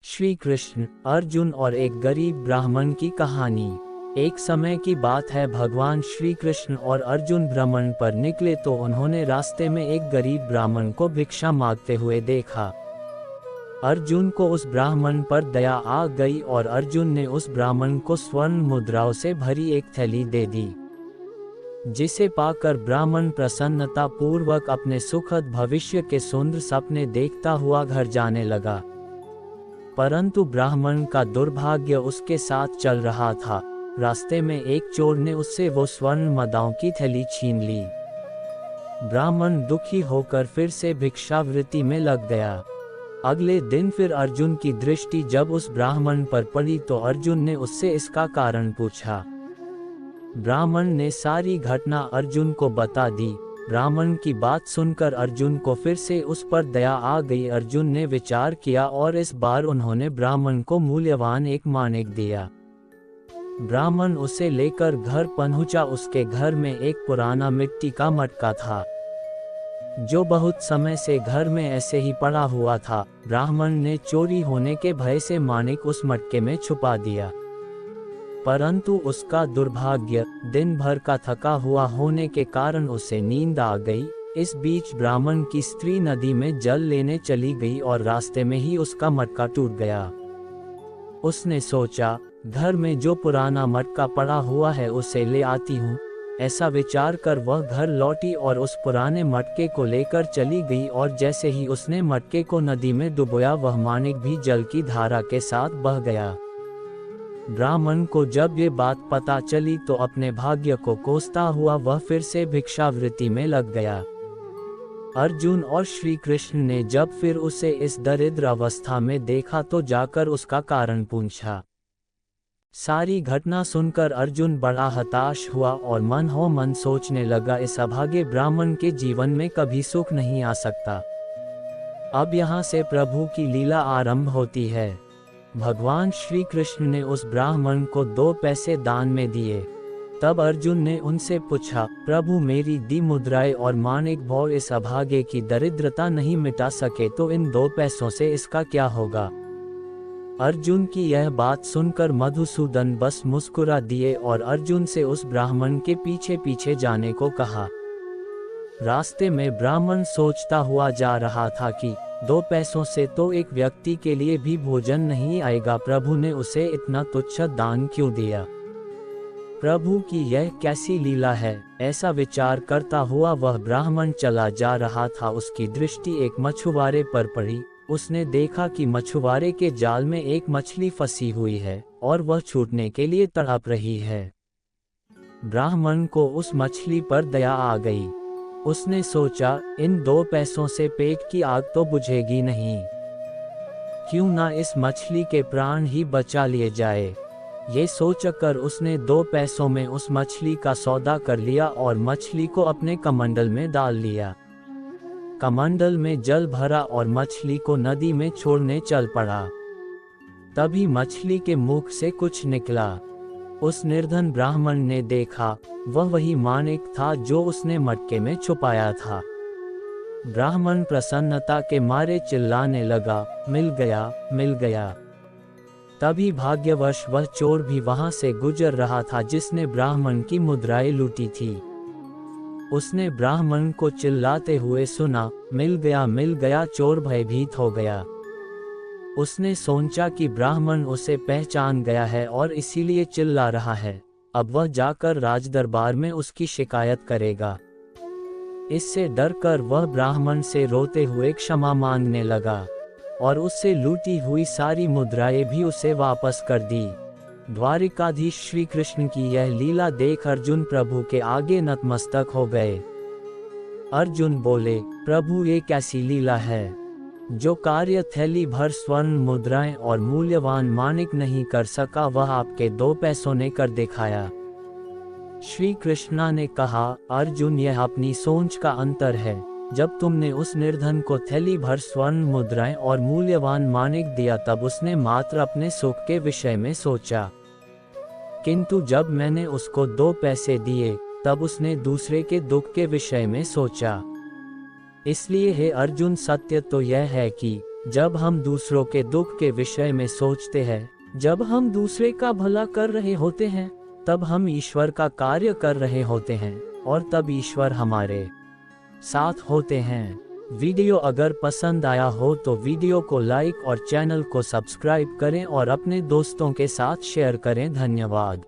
श्री कृष्ण, अर्जुन और एक गरीब ब्राह्मण की कहानी। एक समय की बात है, भगवान श्री कृष्ण और अर्जुन भ्रमण पर निकले तो उन्होंने रास्ते में एक गरीब ब्राह्मण को भिक्षा मांगते हुए देखा। अर्जुन को उस ब्राह्मण पर दया आ गई और अर्जुन ने उस ब्राह्मण को स्वर्ण मुद्राओं से भरी एक थैली दे दी, जिसे पाकर ब्राह्मण प्रसन्नता पूर्वक अपने सुखद भविष्य के सुंदर सपने देखता हुआ घर जाने लगा। परंतु ब्राह्मण का दुर्भाग्य उसके साथ चल रहा था। रास्ते में एक चोर ने उससे वो स्वर्ण मुद्राओं की थैली छीन ली। ब्राह्मण दुखी होकर फिर से भिक्षावृत्ति में लग गया। अगले दिन फिर अर्जुन की दृष्टि जब उस ब्राह्मण पर पड़ी तो अर्जुन ने उससे इसका कारण पूछा। ब्राह्मण ने सारी घटना अर्जुन को बता दी। ब्राह्मण की बात सुनकर अर्जुन को फिर से उस पर दया आ गई। अर्जुन ने विचार किया और इस बार उन्होंने ब्राह्मण को मूल्यवान एक माणिक दिया। ब्राह्मण उसे लेकर घर पहुंचा। उसके घर में एक पुराना मिट्टी का मटका था, जो बहुत समय से घर में ऐसे ही पड़ा हुआ था। ब्राह्मण ने चोरी होने के भय से माणिक उस मटके में छुपा दिया, परंतु उसका दुर्भाग्य दिन भर का थका हुआ होने के कारण उसे नींद आ गई। इस बीच ब्राह्मण की स्त्री नदी में जल लेने चली गई और रास्ते में ही उसका मटका टूट गया। उसने सोचा, घर में जो पुराना मटका पड़ा हुआ है उसे ले आती हूँ। ऐसा विचार कर वह घर लौटी और उस पुराने मटके को लेकर चली गई और जैसे ही उसने मटके को नदी में डुबोया, वह माणिक भी जल की धारा के साथ बह गया। ब्राह्मण को जब ये बात पता चली तो अपने भाग्य को कोसता हुआ वह फिर से भिक्षावृत्ति में लग गया। अर्जुन और श्री कृष्ण ने जब फिर उसे इस दरिद्र अवस्था में देखा तो जाकर उसका कारण पूछा। सारी घटना सुनकर अर्जुन बड़ा हताश हुआ और मन हो मन सोचने लगा, इस अभागे ब्राह्मण के जीवन में कभी सुख नहीं आ सकता। अब यहाँ से प्रभु की लीला आरंभ होती है। भगवान श्री कृष्ण ने उस ब्राह्मण को 2 पैसे दान में दिए। तब अर्जुन ने उनसे पूछा, प्रभु मेरी दी मुद्राएं और माणिक भौ इस अभागे की दरिद्रता नहीं मिटा सके तो इन 2 पैसों से इसका क्या होगा। अर्जुन की यह बात सुनकर मधुसूदन बस मुस्कुरा दिए और अर्जुन से उस ब्राह्मण के पीछे पीछे जाने को कहा। रास्ते में ब्राह्मण सोचता हुआ जा रहा था कि 2 पैसों से तो एक व्यक्ति के लिए भी भोजन नहीं आएगा, प्रभु ने उसे इतना तुच्छ दान क्यों दिया। प्रभु की यह कैसी लीला है, ऐसा विचार करता हुआ वह ब्राह्मण चला जा रहा था। उसकी दृष्टि एक मछुआरे पर पड़ी। उसने देखा कि मछुआरे के जाल में एक मछली फंसी हुई है और वह छूटने के लिए तड़प रही है। ब्राह्मण को उस मछली पर दया आ गई। उसने सोचा, इन 2 पैसों से पेट की आग तो बुझेगी नहीं, क्यों ना इस मछली के प्राण ही बचा लिए जाए। ये सोचकर उसने 2 पैसों में उस मछली का सौदा कर लिया और मछली को अपने कमंडल में डाल लिया। कमंडल में जल भरा और मछली को नदी में छोड़ने चल पड़ा। तभी मछली के मुख से कुछ निकला। उस निर्धन ब्राह्मण ने देखा, वह वही माणिक था जो उसने मटके में छुपाया था। ब्राह्मण प्रसन्नता के मारे चिल्लाने लगा, मिल गया, मिल गया। तभी भाग्यवश वह चोर भी वहां से गुजर रहा था जिसने ब्राह्मण की मुद्राएं लूटी थी। उसने ब्राह्मण को चिल्लाते हुए सुना, मिल गया। चोर भयभीत हो गया। उसने सोचा कि ब्राह्मण उसे पहचान गया है और इसीलिए चिल्ला रहा है। अब वह जाकर राजदरबार में उसकी शिकायत करेगा। इससे डरकर वह ब्राह्मण से रोते हुए क्षमा मांगने लगा और उससे लूटी हुई सारी मुद्राएं भी उसे वापस कर दी। द्वारिकाधीश श्री कृष्ण की यह लीला देख अर्जुन प्रभु के आगे नतमस्तक हो गए। अर्जुन बोले, प्रभु ये कैसी लीला है, जो कार्य थैली भर स्वर्ण मुद्राएं और मूल्यवान माणिक नहीं कर सका वह आपके 2 पैसों ने कर दिखाया। श्री कृष्णा ने कहा, अर्जुन यह अपनी सोच का अंतर है। जब तुमने उस निर्धन को थैली भर स्वर्ण मुद्राएं और मूल्यवान माणिक दिया तब उसने मात्र अपने सुख के विषय में सोचा, किंतु जब मैंने उसको 2 पैसे दिए तब उसने दूसरे के दुख के विषय में सोचा। इसलिए हे अर्जुन, सत्य तो यह है कि जब हम दूसरों के दुख के विषय में सोचते हैं, जब हम दूसरे का भला कर रहे होते हैं, तब हम ईश्वर का कार्य कर रहे होते हैं और तब ईश्वर हमारे साथ होते हैं। वीडियो अगर पसंद आया हो तो वीडियो को लाइक और चैनल को सब्सक्राइब करें और अपने दोस्तों के साथ शेयर करें। धन्यवाद।